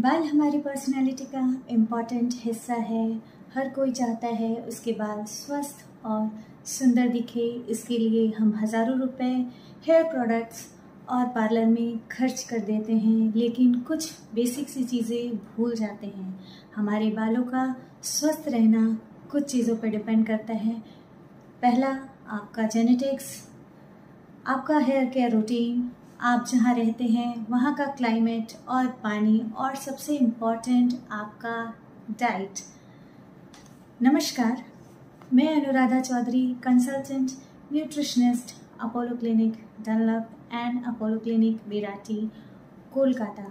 बाल हमारी पर्सनैलिटी का इम्पॉर्टेंट हिस्सा है। हर कोई चाहता है उसके बाल स्वस्थ और सुंदर दिखे। इसके लिए हम हज़ारों रुपए हेयर प्रोडक्ट्स और पार्लर में खर्च कर देते हैं, लेकिन कुछ बेसिक सी चीज़ें भूल जाते हैं। हमारे बालों का स्वस्थ रहना कुछ चीज़ों पर डिपेंड करता है। पहला, आपका जेनेटिक्स, आपका हेयर केयर रूटीन, आप जहाँ रहते हैं वहाँ का क्लाइमेट और पानी, और सबसे इम्पॉर्टेंट आपका डाइट। नमस्कार, मैं Anuradha Chaudhary, consultant nutritionist, Apollo clinic Dunlop and Apollo clinic बेराटी, कोलकाता।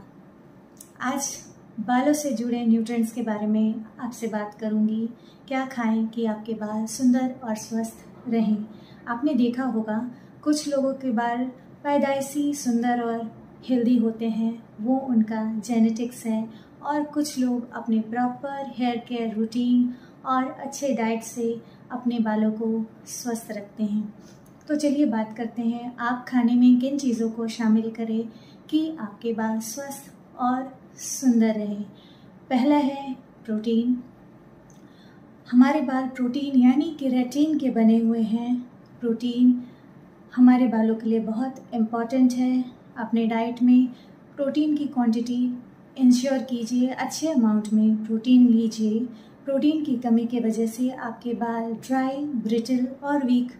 आज बालों से जुड़े न्यूट्रिएंट्स के बारे में आपसे बात करूंगी। क्या खाएं कि आपके बाल सुंदर और स्वस्थ रहें। आपने देखा होगा कुछ लोगों के बाल पैदाइशी सुंदर और हेल्दी होते हैं, वो उनका जेनेटिक्स है, और कुछ लोग अपने प्रॉपर हेयर केयर रूटीन और अच्छे डाइट से अपने बालों को स्वस्थ रखते हैं। तो चलिए बात करते हैं, आप खाने में किन चीज़ों को शामिल करें कि आपके बाल स्वस्थ और सुंदर रहें। पहला है प्रोटीन। हमारे बाल प्रोटीन यानी केराटिन के बने हुए हैं। प्रोटीन हमारे बालों के लिए बहुत इम्पॉर्टेंट है। अपने डाइट में प्रोटीन की क्वांटिटी इंश्योर कीजिए, अच्छे अमाउंट में प्रोटीन लीजिए। प्रोटीन की कमी की वजह से आपके बाल ड्राई, ब्रिटल और वीक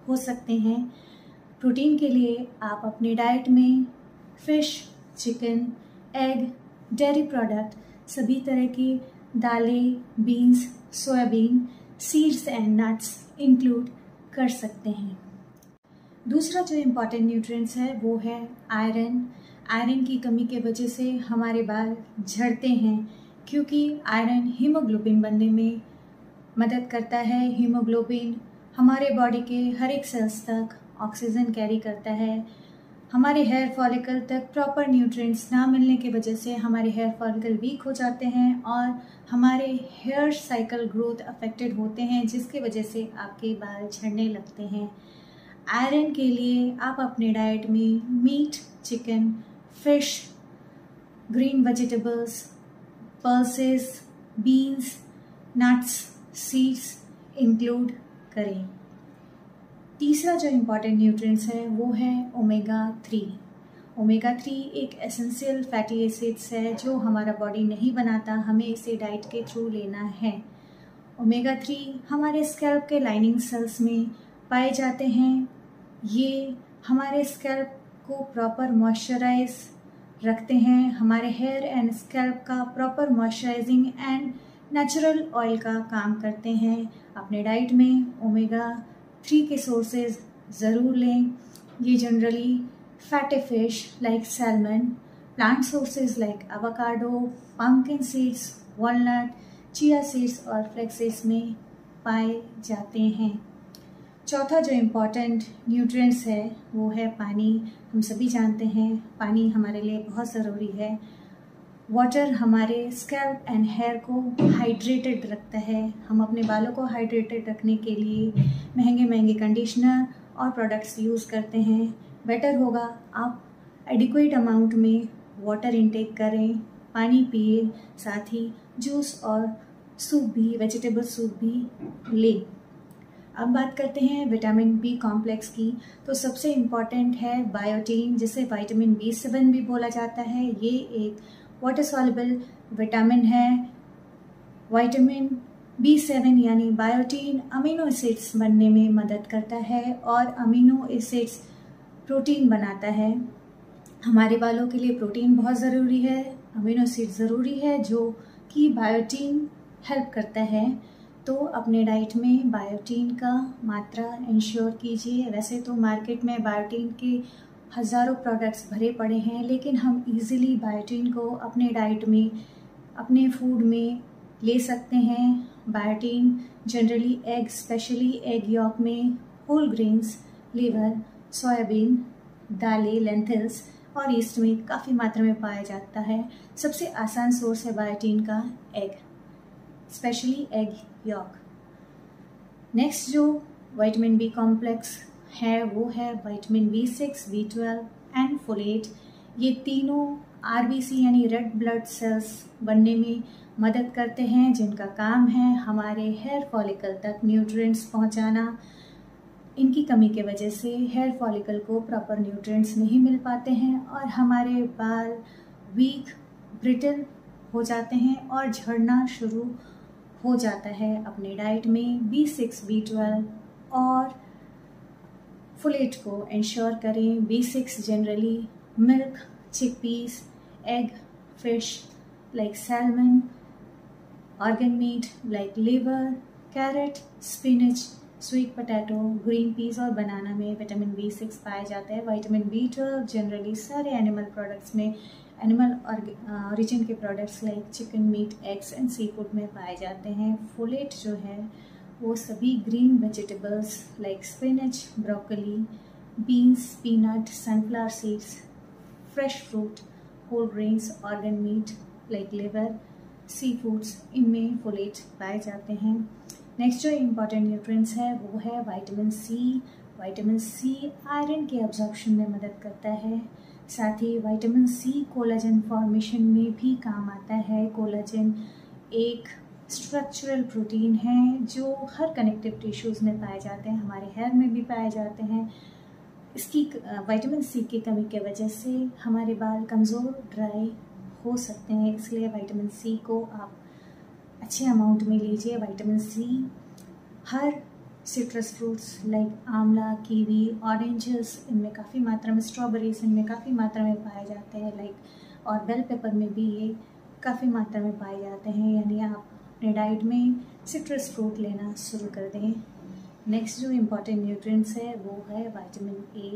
हो सकते हैं। प्रोटीन के लिए आप अपने डाइट में fish, chicken, egg, dairy product, सभी तरह की दालें, beans, soybean, seeds and nuts include कर सकते हैं। दूसरा जो इम्पॉर्टेंट न्यूट्रिएंट्स है वो है आयरन। आयरन की कमी की वजह से हमारे बाल झड़ते हैं, क्योंकि आयरन हीमोग्लोबिन बनने में मदद करता है। हीमोग्लोबिन हमारे बॉडी के हर एक सेल्स तक ऑक्सीजन कैरी करता है। हमारे हेयर फॉलिकल तक प्रॉपर न्यूट्रिएंट्स ना मिलने की वजह से हमारे हेयर फॉलिकल वीक हो जाते हैं और हमारे हेयर साइकिल ग्रोथ अफेक्टेड होते हैं, जिसकी वजह से आपके बाल झड़ने लगते हैं। आयरन के लिए आप अपने डाइट में meat, chicken, fish, green vegetables, pulses, beans, nuts, seeds include करें। तीसरा जो इम्पॉर्टेंट न्यूट्रिएंट्स है वो है ओमेगा 3। ओमेगा 3 एक एसेंशियल फैटी एसिड्स है जो हमारा बॉडी नहीं बनाता, हमें इसे डाइट के थ्रू लेना है। ओमेगा 3 हमारे स्कैल्प के लाइनिंग सेल्स में पाए जाते हैं। ये हमारे स्कैल्प को प्रॉपर मॉइस्चराइज रखते हैं, हमारे हेयर एंड स्कैल्प का proper moisturising and natural oil का काम करते हैं। अपने डाइट में ओमेगा 3 के सोर्सेज ज़रूर लें। ये generally fatty fish like salmon, plant sources like avocado, pumpkin seeds, walnut, chia seeds और फ्लैक्स सीड्स में पाए जाते हैं। चौथा जो इम्पॉर्टेंट न्यूट्रिएंट्स है वो है पानी। हम सभी जानते हैं पानी हमारे लिए बहुत ज़रूरी है। वाटर हमारे स्कैल्प एंड हेयर को हाइड्रेटेड रखता है। हम अपने बालों को हाइड्रेटेड रखने के लिए महंगे महंगे कंडीशनर और प्रोडक्ट्स यूज़ करते हैं। बेटर होगा आप एडिक्वेट अमाउंट में वाटर इंटेक करें, पानी पिए, साथ ही जूस और सूप भी, वेजिटेबल सूप भी लें। अब बात करते हैं विटामिन बी कॉम्प्लेक्स की। तो सबसे इम्पॉर्टेंट है बायोटीन, जिसे विटामिन B7 भी बोला जाता है। ये एक वाटर सॉल्युबल विटामिन है। विटामिन B7 यानी बायोटीन अमीनो एसिड्स बनने में मदद करता है और अमीनो एसिड्स प्रोटीन बनाता है। हमारे बालों के लिए प्रोटीन बहुत ज़रूरी है, अमीनो एसिड ज़रूरी है, जो कि बायोटीन हेल्प करता है। तो अपने डाइट में बायोटीन का मात्रा इंश्योर कीजिए। वैसे तो मार्केट में बायोटीन के हज़ारों प्रोडक्ट्स भरे पड़े हैं, लेकिन हम इजीली बायोटीन को अपने डाइट में, अपने फूड में ले सकते हैं। Biotin generally egg, specially egg York में होल ग्रेन्स, लिवर, सोयाबीन, दालें, लेंथिल्स और ईस्ट में काफ़ी मात्रा में पाया जाता है। सबसे आसान सोर्स है बायोटीन का egg, specially egg York. Next जो विटामिन बी कॉम्प्लेक्स है वो है vitamin B6, B12 and folate. ये तीनों आरबीसी यानी रेड ब्लड सेल्स बनने में मदद करते हैं, जिनका काम है हमारे हेयर फॉलिकल तक न्यूट्रिएंट्स पहुंचाना। इनकी कमी के वजह से हेयर फॉलिकल को प्रॉपर न्यूट्रिएंट्स नहीं मिल पाते हैं और हमारे बाल वीक, ब्रिटल हो जाते हैं और झड़ना शुरू हो जाता है। अपने डाइट में B6, B12 और फोलेट को इंश्योर करें। B6 generally milk, chickpeas, egg, fish like salmon, organ meat like liver, carrot, spinach, sweet potato, green peas और बनाना में विटामिन B6 पाए जाते हैं। विटामिन B12 जनरली सारे एनिमल प्रोडक्ट्स में, एनिमल ओरिजिन के products like chicken, meat, eggs and seafood में पाए जाते हैं। फोलेट जो है वो सभी green vegetables like spinach, broccoli, beans, peanut, sunflower seeds, fresh fruit, whole grains, organ meat like liver, seafoods, इनमें फोलेट पाए जाते हैं। नेक्स्ट जो इम्पॉर्टेंट न्यूट्रिएंट्स है वो है vitamin C. Vitamin C iron के एब्जॉर्प्शन में मदद करता है। साथ ही विटामिन सी कोलाजन फॉर्मेशन में भी काम आता है। कोलाजन एक स्ट्रक्चरल प्रोटीन है जो हर कनेक्टिव टिश्यूज़ में पाए जाते हैं, हमारे हेयर में भी पाए जाते हैं। इसकी विटामिन सी की कमी के वजह से हमारे बाल कमज़ोर, ड्राई हो सकते हैं, इसलिए विटामिन सी को आप अच्छे अमाउंट में लीजिए। विटामिन सी हर सिट्रस फ्रूट्स लाइक आंवला, कीवी, ऑरेंजेस, इनमें काफ़ी मात्रा में, स्ट्रॉबेरीज इनमें काफ़ी मात्रा में पाए जाते हैं लाइक, और बेल पेपर में भी ये काफ़ी मात्रा में पाए जाते हैं। यानी आप अपने डाइट में सिट्रस फ्रूट लेना शुरू कर दें। नेक्स्ट जो इम्पॉर्टेंट न्यूट्रिएंट्स है वो है vitamin A.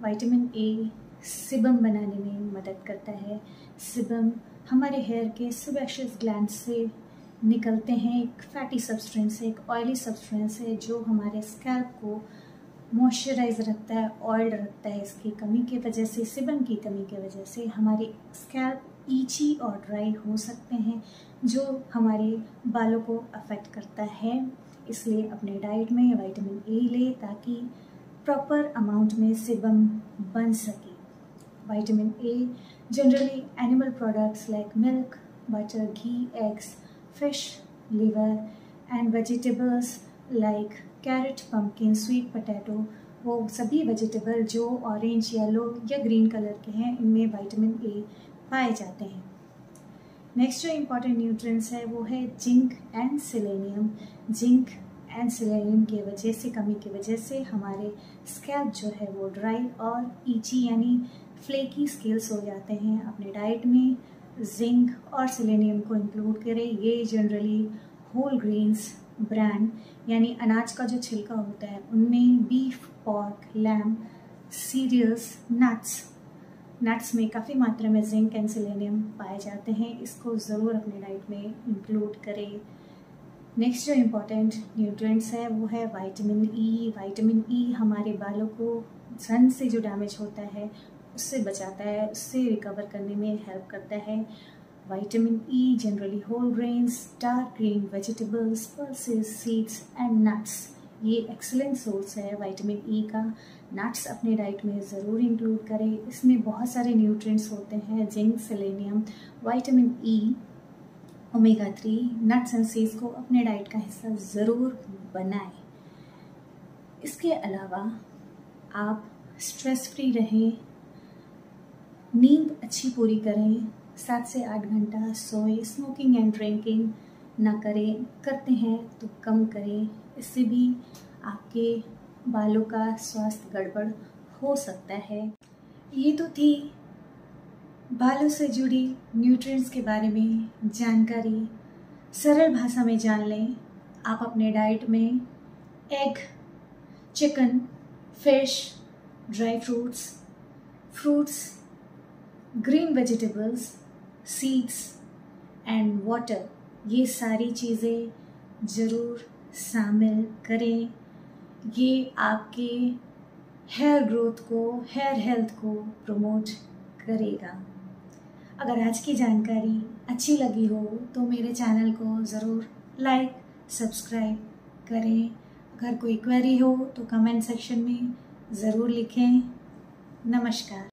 Vitamin A sebum बनाने में मदद करता है। सिबम हमारे हेयर के सेबेशियस ग्लैंड से निकलते हैं, एक फैटी सब्सटेंस है, एक ऑयली सब्सटेंस है जो हमारे स्कैल्प को मॉइस्चराइज रखता है, ऑयल रखता है। इसकी कमी की वजह से, सिबम की कमी की वजह से हमारे स्कैल्प ईची और ड्राई हो सकते हैं, जो हमारे बालों को अफेक्ट करता है। इसलिए अपने डाइट में विटामिन ए ले ताकि प्रॉपर अमाउंट में सिबम बन सके। Vitamin A generally animal products like milk, butter, ghee, eggs, fish, liver and vegetables like carrot, pumpkin, sweet potato, वो सभी वेजिटेबल जो ऑरेंज, येलो या ग्रीन कलर के हैं, इनमें विटामिन ए पाए जाते हैं। नेक्स्ट जो इम्पॉर्टेंट न्यूट्रिएंट्स है वो है zinc and selenium. Zinc and selenium की वजह से, कमी की वजह से हमारे स्कैल्प जो है वो ड्राई और ईची यानी फ्लेकी स्केल्स हो जाते हैं। अपने डाइट में जिंक और सेलेनियम को इंक्लूड करें। ये जनरली होल ग्रेन्स ब्रांड यानी अनाज का जो छिलका होता है उनमें beef, pork, lamb, cereals, nuts में काफ़ी मात्रा में जिंक एंड सेलेनियम पाए जाते हैं। इसको ज़रूर अपने डाइट में इंक्लूड करें। नेक्स्ट जो इम्पॉर्टेंट न्यूट्रिएंट्स है वो है विटामिन ई। विटामिन ई हमारे बालों को सन से जो डैमेज होता है उससे बचाता है, उससे रिकवर करने में हेल्प करता है। Vitamin E generally whole grains, dark green vegetables, pulses, seeds and nuts, ये एक्सीलेंट सोर्स है विटामिन ई का। नट्स अपने डाइट में ज़रूर इंक्लूड करें। इसमें बहुत सारे न्यूट्रिएंट्स होते हैं, zinc, selenium, vitamin E, omega 3। Nuts and seeds को अपने डाइट का हिस्सा ज़रूर बनाएं। इसके अलावा आप स्ट्रेस फ्री रहें, नींद अच्छी पूरी करें, 7 से 8 घंटा सोए, स्मोकिंग एंड ड्रिंकिंग ना करें, करते हैं तो कम करें। इससे भी आपके बालों का स्वास्थ्य गड़बड़ हो सकता है। ये तो थी बालों से जुड़ी न्यूट्रिएंट्स के बारे में जानकारी, सरल भाषा में जान लें। आप अपने डाइट में egg, chicken, fish, dry fruits, green vegetables, seeds and water, ये सारी चीज़ें ज़रूर शामिल करें। ये आपके हेयर ग्रोथ को, हेयर हेल्थ को प्रमोट करेगा। अगर आज की जानकारी अच्छी लगी हो तो मेरे चैनल को ज़रूर लाइक, सब्सक्राइब करें। अगर कोई क्वेरी हो तो कमेंट सेक्शन में ज़रूर लिखें। नमस्कार।